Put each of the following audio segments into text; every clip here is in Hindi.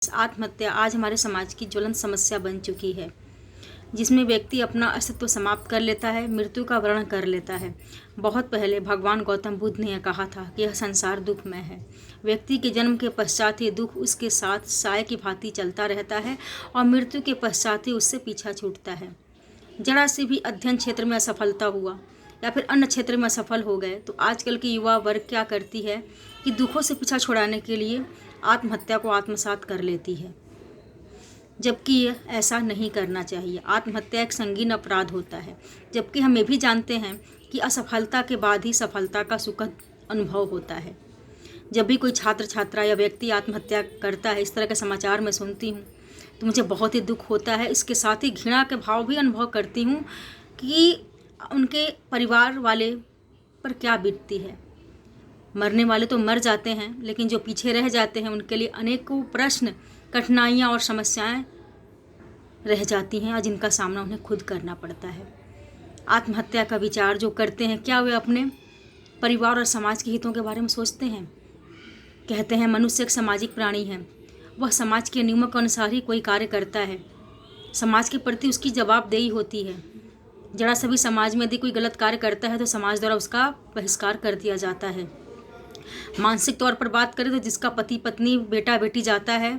आत्महत्या आज हमारे समाज की ज्वलंत समस्या बन चुकी है, जिसमें व्यक्ति अपना अस्तित्व समाप्त कर लेता है, मृत्यु का वर्ण कर लेता है। बहुत पहले भगवान गौतम बुद्ध ने यह कहा था कि यह संसार दुखमय है। व्यक्ति के जन्म के पश्चात ही दुख उसके साथ साए की भांति चलता रहता है और मृत्यु के पश्चात ही उससे पीछा छूटता है। जरा से भी अध्ययन क्षेत्र में असफलता हुआ या फिर अन्य क्षेत्र में असफल हो गए तो आजकल की युवा वर्ग क्या करती है कि दुखों से पीछा छुड़ाने के लिए आत्महत्या को आत्मसात कर लेती है, जबकि यह ऐसा नहीं करना चाहिए। आत्महत्या एक संगीन अपराध होता है, जबकि हम ये भी जानते हैं कि असफलता के बाद ही सफलता का सुखद अनुभव होता है। जब भी कोई छात्र छात्रा या व्यक्ति आत्महत्या करता है, इस तरह के समाचार मैं सुनती हूँ तो मुझे बहुत ही दुख होता है। इसके साथ ही घृणा के भाव भी अनुभव करती हूँ कि उनके परिवार वाले पर क्या बीतती है। मरने वाले तो मर जाते हैं, लेकिन जो पीछे रह जाते हैं उनके लिए अनेकों प्रश्न, कठिनाइयाँ और समस्याएं रह जाती हैं और जिनका सामना उन्हें खुद करना पड़ता है। आत्महत्या का विचार जो करते हैं, क्या वे अपने परिवार और समाज के हितों के बारे में सोचते हैं? कहते हैं मनुष्य एक सामाजिक प्राणी है, वह समाज के नियमों के अनुसार ही कोई कार्य करता है। समाज के प्रति उसकी जवाबदेही होती है। जरा सभी समाज में यदि कोई गलत कार्य करता है तो समाज द्वारा उसका बहिष्कार कर दिया जाता है। मानसिक तौर पर बात करें तो जिसका पति पत्नी बेटा बेटी जाता है,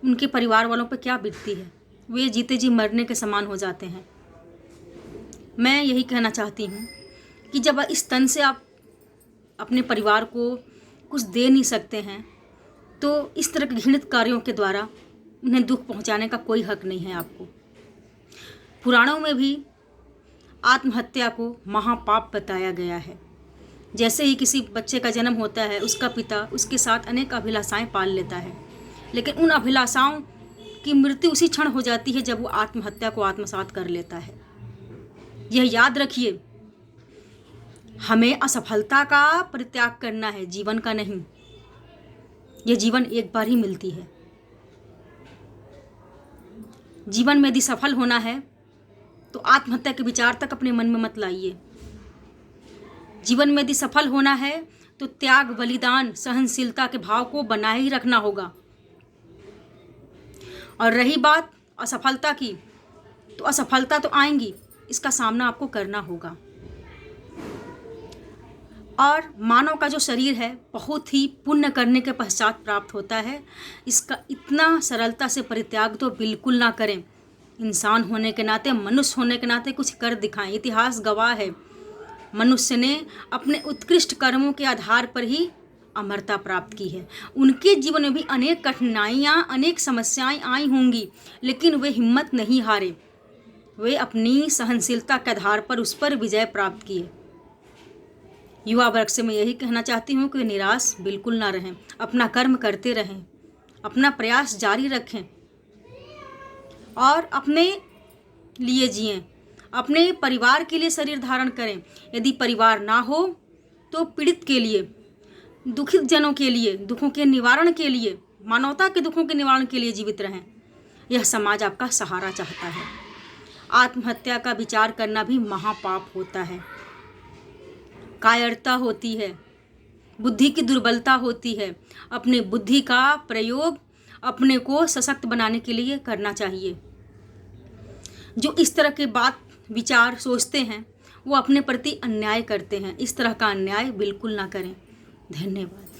उनके परिवार वालों पर क्या बीतती है। वे जीते जी मरने के समान हो जाते हैं। मैं यही कहना चाहती हूँ कि जब इस तन से आप अपने परिवार को कुछ दे नहीं सकते हैं तो इस तरह के घृणित कार्यों के द्वारा उन्हें दुख पहुँचाने का कोई हक नहीं है आपको। पुराणों में भी आत्महत्या को महापाप बताया गया है। जैसे ही किसी बच्चे का जन्म होता है, उसका पिता उसके साथ अनेक अभिलाषाएं पाल लेता है, लेकिन उन अभिलाषाओं की मृत्यु उसी क्षण हो जाती है जब वो आत्महत्या को आत्मसात कर लेता है। यह याद रखिए, हमें असफलता का परित्याग करना है, जीवन का नहीं। यह जीवन एक बार ही मिलती है। जीवन में यदि सफल होना है तो आत्महत्या के विचार तक अपने मन में मत लाइए। जीवन में यदि सफल होना है तो त्याग, बलिदान, सहनशीलता के भाव को बनाए ही रखना होगा। और रही बात असफलता की, तो असफलता तो आएंगी, इसका सामना आपको करना होगा। और मानव का जो शरीर है बहुत ही पुण्य करने के पश्चात प्राप्त होता है। इसका इतना सरलता से परित्याग तो बिल्कुल ना करें। इंसान होने के नाते, मनुष्य होने के नाते कुछ कर दिखाएं। इतिहास गवाह है, मनुष्य ने अपने उत्कृष्ट कर्मों के आधार पर ही अमरता प्राप्त की है। उनके जीवन में भी अनेक कठिनाइयाँ, अनेक समस्याएं आई होंगी, लेकिन वे हिम्मत नहीं हारे। वे अपनी सहनशीलता के आधार पर उस पर विजय प्राप्त किए। युवा वर्ग से मैं यही कहना चाहती हूँ कि निराश बिल्कुल ना रहें, अपना कर्म करते रहें, अपना प्रयास जारी रखें और अपने लिए जिएं, अपने परिवार के लिए शरीर धारण करें। यदि परिवार ना हो तो पीड़ित के लिए, दुखित जनों के लिए, दुखों के निवारण के लिए, मानवता के दुखों के निवारण के लिए जीवित रहें। यह समाज आपका सहारा चाहता है। आत्महत्या का विचार करना भी महापाप होता है। कायरता होती है, बुद्धि की दुर्बलता होती है। अपने बुद्धि का प्रयोग अपने को सशक्त बनाने के लिए करना चाहिए। जो इस तरह के बात विचार सोचते हैं वो अपने प्रति अन्याय करते हैं। इस तरह का अन्याय बिल्कुल ना करें। धन्यवाद।